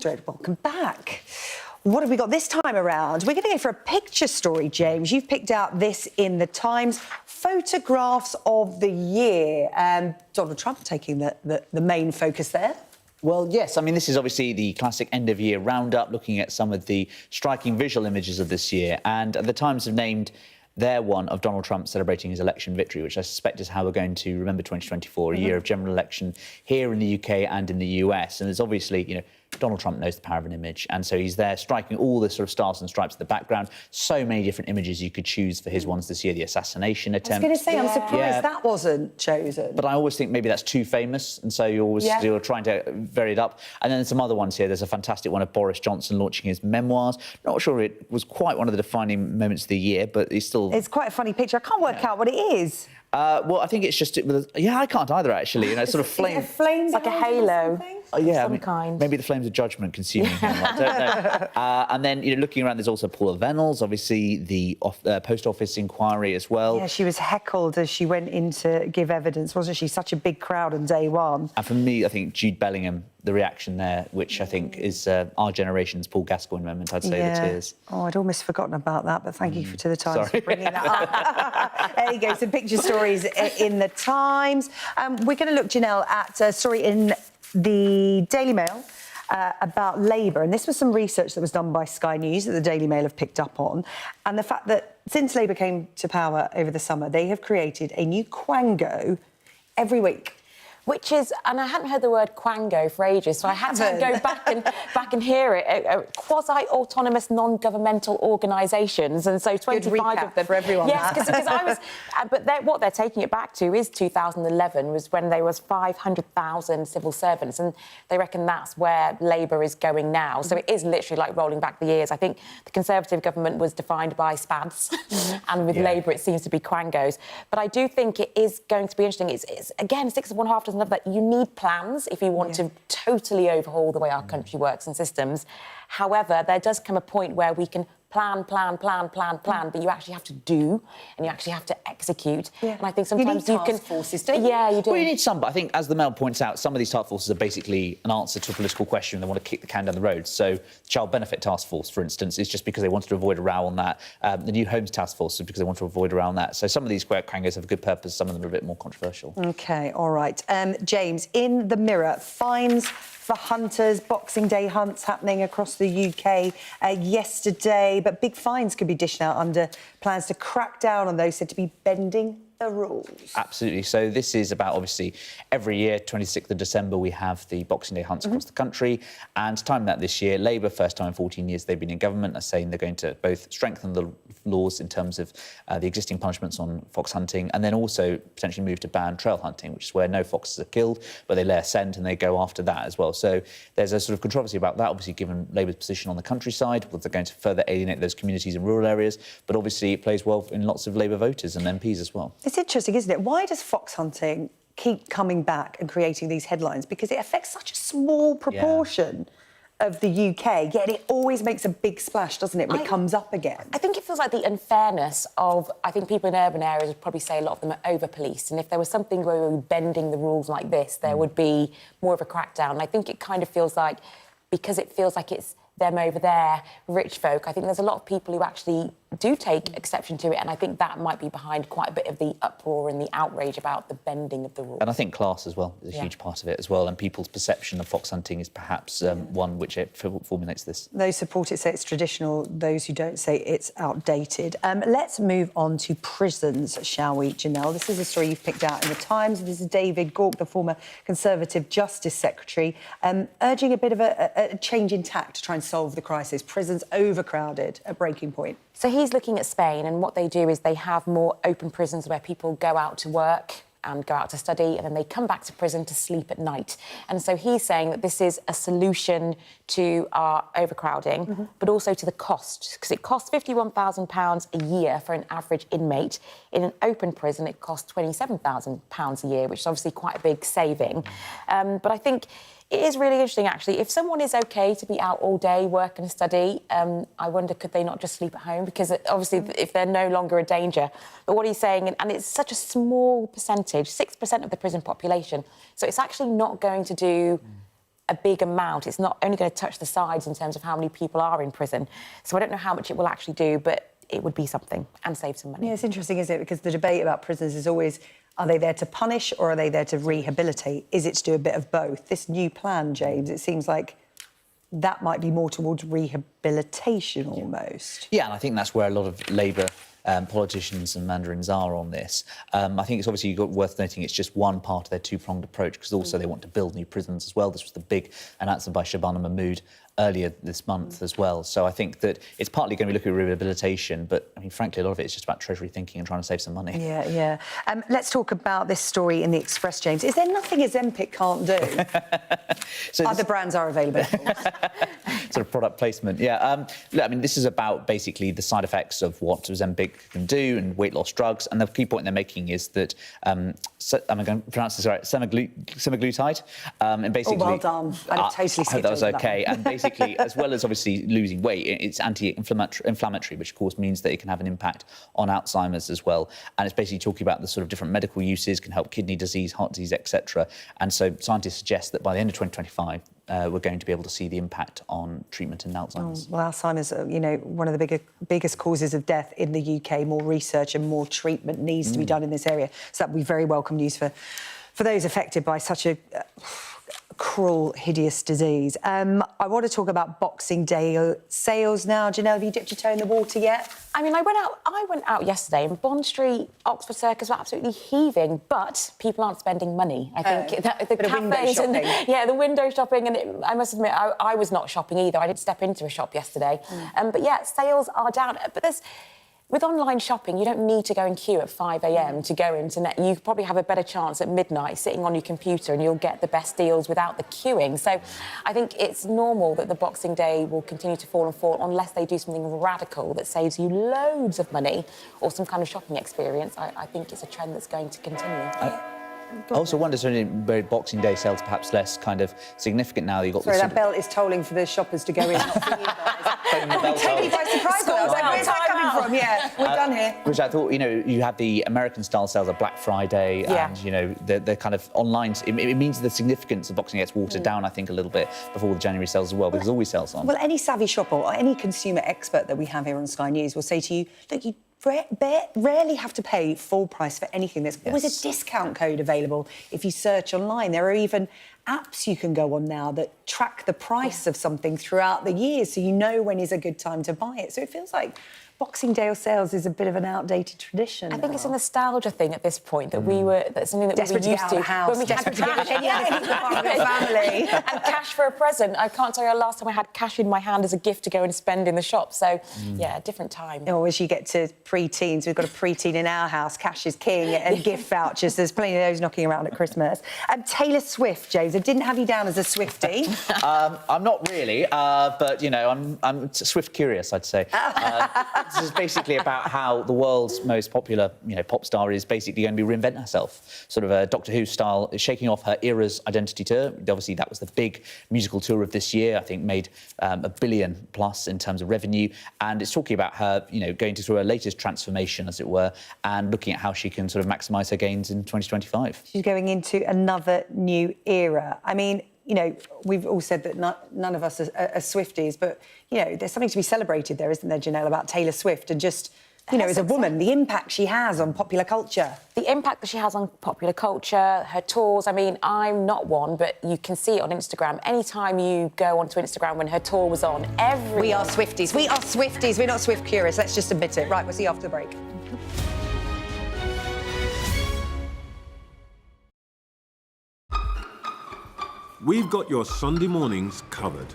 Welcome back. What have we got this time around? We're going to go for a picture story, James. You've picked out this in the Times. Photographs of the year. Donald Trump taking the main focus there. Well, yes. I mean, this is obviously the classic end-of-year roundup, looking at some of the striking visual images of this year. And the Times have named their one of Donald Trump celebrating his election victory, which I suspect is how we're going to remember 2024, a year of general election here in the UK and in the US. And there's obviously, you know, Donald Trump knows the power of an image, and so he's there striking all the sort of stars and stripes in the background. So many different images you could choose for his ones this year. The assassination attempt. I was going to say, I'm surprised that wasn't chosen. But I always think maybe that's too famous, and so you're trying to vary it up. And then some other ones here. There's a fantastic one of Boris Johnson launching his memoirs. Not sure it was quite one of the defining moments of the year, but he's still... It's quite a funny picture. I can't work out what it is. Well, I think it's just... I can't either, actually. You know, sort of flame... Flames like a halo. Some kind. Maybe the flames of judgment consuming him. I don't know. And then, you know, looking around, there's also Paula Venables, obviously the post office inquiry as well. Yeah, she was heckled as she went in to give evidence, wasn't she? Such a big crowd on day one. And for me, I think Jude Bellingham, the reaction there, which I think is our generation's Paul Gascoigne moment, I'd say, the tears. Oh, I'd almost forgotten about that, but thank you to the Times for bringing that up. There you go, some picture stories in the Times. We're going to look, Janelle, at a story in the Daily Mail about Labour, and this was some research that was done by Sky News that the Daily Mail have picked up on, and the fact that since Labour came to power over the summer, they have created a new quango every week. Which is, and I hadn't heard the word quango for ages, so I had to go back and hear it. Quasi-autonomous non-governmental organisations, and so 25 of them. For everyone. Yes, because I was. But what they're taking it back to is 2011, was when there was 500,000 civil servants, and they reckon that's where Labour is going now. So it is literally like rolling back the years. I think the Conservative government was defined by SPADs, and with Labour it seems to be quangos. But I do think it is going to be interesting. It's again 6 of one, half dozen of that. You need plans if you want to totally overhaul the way our country works and systems. However, there does come a point where we can plan, but you actually have to do and you actually have to execute. And I think sometimes you can... forces, don't you? Yeah, you do. Well, you need some, but I think, as the Mail points out, some of these task forces are basically an answer to a political question and they want to kick the can down the road. So the Child Benefit Task Force, for instance, is just because they wanted to avoid a row on that. The New Homes Task Force is because they want to avoid a row on that. So some of these quangos have a good purpose, some of them are a bit more controversial. OK, all right. James, in the Mirror, fines for hunters, Boxing Day hunts happening across the UK yesterday, but big fines could be dished out under plans to crack down on those said to be bending the rules. Absolutely. So this is about, obviously, every year, 26th of December, we have the Boxing Day hunts across the country. And to time that this year, Labour, first time in 14 years they've been in government, are saying they're going to both strengthen the laws in terms of the existing punishments on fox hunting, and then also potentially move to ban trail hunting, which is where no foxes are killed, but they lay a scent and they go after that as well. So there's a sort of controversy about that, obviously, given Labour's position on the countryside, whether they're going to further alienate those communities in rural areas, but obviously it plays well in lots of Labour voters and MPs as well. It's interesting, isn't it? Why does fox hunting keep coming back and creating these headlines? Because it affects such a small proportion of the UK, yet it always makes a big splash, doesn't it, when it comes up again? I think it feels like the unfairness of... I think people in urban areas would probably say a lot of them are over-policed, and if there was something where we were bending the rules like this, there would be more of a crackdown. And I think it kind of feels like, because it feels like it's them over there, rich folk, I think there's a lot of people who actually do take exception to it, and I think that might be behind quite a bit of the uproar and the outrage about the bending of the rules. And I think class as well is a huge part of it as well, and people's perception of fox hunting is perhaps one which it formulates this. Those support it say it's traditional, those who don't say it's outdated. Let's move on to prisons, shall we, Janelle? This is a story you've picked out in the Times. This is David Gauke, the former Conservative Justice Secretary, urging a bit of a change in tack to try and solve the crisis. Prisons overcrowded at breaking point. So he's looking at Spain, and what they do is they have more open prisons where people go out to work and go out to study, and then they come back to prison to sleep at night. And so he's saying that this is a solution to our overcrowding, but also to the cost, because it costs £51,000 a year for an average inmate. In an open prison, it costs £27,000 a year, which is obviously quite a big saving. But I think it is really interesting, actually. If someone is OK to be out all day, work and study, I wonder, could they not just sleep at home? Because obviously, if they're no longer a danger. But what he's saying, and it's such a small percentage, 6% of the prison population, so it's actually not going to do a big amount. It's not only going to touch the sides in terms of how many people are in prison. So I don't know how much it will actually do, but it would be something and save some money. Yeah, it's interesting, isn't it? Because the debate about prisons is always, are they there to punish or are they there to rehabilitate? Is it to do a bit of both? This new plan, James, it seems like that might be more towards rehabilitation almost. Yeah, and I think that's where a lot of Labour politicians and mandarins are on this. I think it's obviously worth noting it's just one part of their two-pronged approach, because also they want to build new prisons as well. This was the big announcement by Shabana Mahmood earlier this month as well. So I think that it's partly going to be looking at rehabilitation, but I mean, frankly, a lot of it is just about Treasury thinking and trying to save some money. Yeah, yeah. Let's talk about this story in the Express, James. Is there nothing Ozempic can't do? So Other brands are available, of course. Sort of product placement, yeah. Look, I mean, this is about basically the side effects of what Ozempic can do and weight loss drugs. And the key point they're making is that, am I going to pronounce this right? Semaglutide. And basically, well done. I totally skipped hope that was over that okay. one. And basically, as well as obviously losing weight, it's anti-inflammatory, which of course means that it can have an impact on Alzheimer's as well. And it's basically talking about the sort of different medical uses, can help kidney disease, heart disease, etc. And so scientists suggest that by the end of 2025, we're going to be able to see the impact on treatment in Alzheimer's. Well, Alzheimer's, you know, one of the biggest causes of death in the UK. More research and more treatment needs to be done in this area. So that would be very welcome news for those affected by such a cruel, hideous disease. I want to talk about Boxing Day sales now. Janelle, have you dipped your toe in the water yet? I mean, I went out yesterday and Bond Street, Oxford Circus were absolutely heaving, but people aren't spending money. I think the bit of window cafes and shopping. the window shopping, and I must admit, I was not shopping either. I didn't step into a shop yesterday. But yeah, sales are down. But with online shopping, you don't need to go in queue at 5 a.m. to go into net. You probably have a better chance at midnight sitting on your computer and you'll get the best deals without the queuing. So I think it's normal that the Boxing Day will continue to fall and fall unless they do something radical that saves you loads of money or some kind of shopping experience. I think it's a trend that's going to continue. I also wonder, where Boxing Day sales perhaps less kind of significant now. You've got Sorry, that bell is tolling for the shoppers to go in, not for you guys. Totally by surprise. I was like, where's that coming from? Yeah, we're done here. Which I thought, you know, you had the American-style sales at Black Friday, and, you know, the kind of online... It means the significance of Boxing Day gets watered down, I think, a little bit before the January sales as well, because there's always sales on. Well, any savvy shopper or any consumer expert that we have here on Sky News will say to you, look, you rarely have to pay full price for anything. There's always a discount code available if you search online. There are even apps you can go on now that track the price of something throughout the year, so you know when is a good time to buy it. So it feels like Boxing Day sales is a bit of an outdated tradition. I think it's a nostalgia thing at this point that that's something that desperate we were used to. When we had to get family and cash for a present. I can't tell you the last time I had cash in my hand as a gift to go and spend in the shop. So yeah, different time. Or as you get to pre-teens, we've got a pre-teen in our house. Cash is king, and gift vouchers. There's plenty of those knocking around at Christmas. Taylor Swift, James. I didn't have you down as a Swiftie. I'm not really, but you know, I'm Swift curious, I'd say. This is basically about how the world's most popular, you know, pop star is basically going to be reinvent herself, sort of a Doctor Who style, shaking off her era's identity tour. Obviously, that was the big musical tour of this year. I think made $1 billion plus in terms of revenue, and it's talking about her, you know, going through her latest transformation, as it were, and looking at how she can sort of maximise her gains in 2025. She's going into another new era. I mean, you know, we've all said that none of us are Swifties, but, you know, there's something to be celebrated there, isn't there, Janelle, about Taylor Swift and just, you know, as a woman, the impact she has on popular culture. The impact that she has on popular culture, her tours. I mean, I'm not one, but you can see it on Instagram. Anytime you go onto Instagram when her tour was on, We are Swifties. We are Swifties. We're not Swift curious. Let's just admit it. Right, we'll see you after the break. We've got your Sunday mornings covered.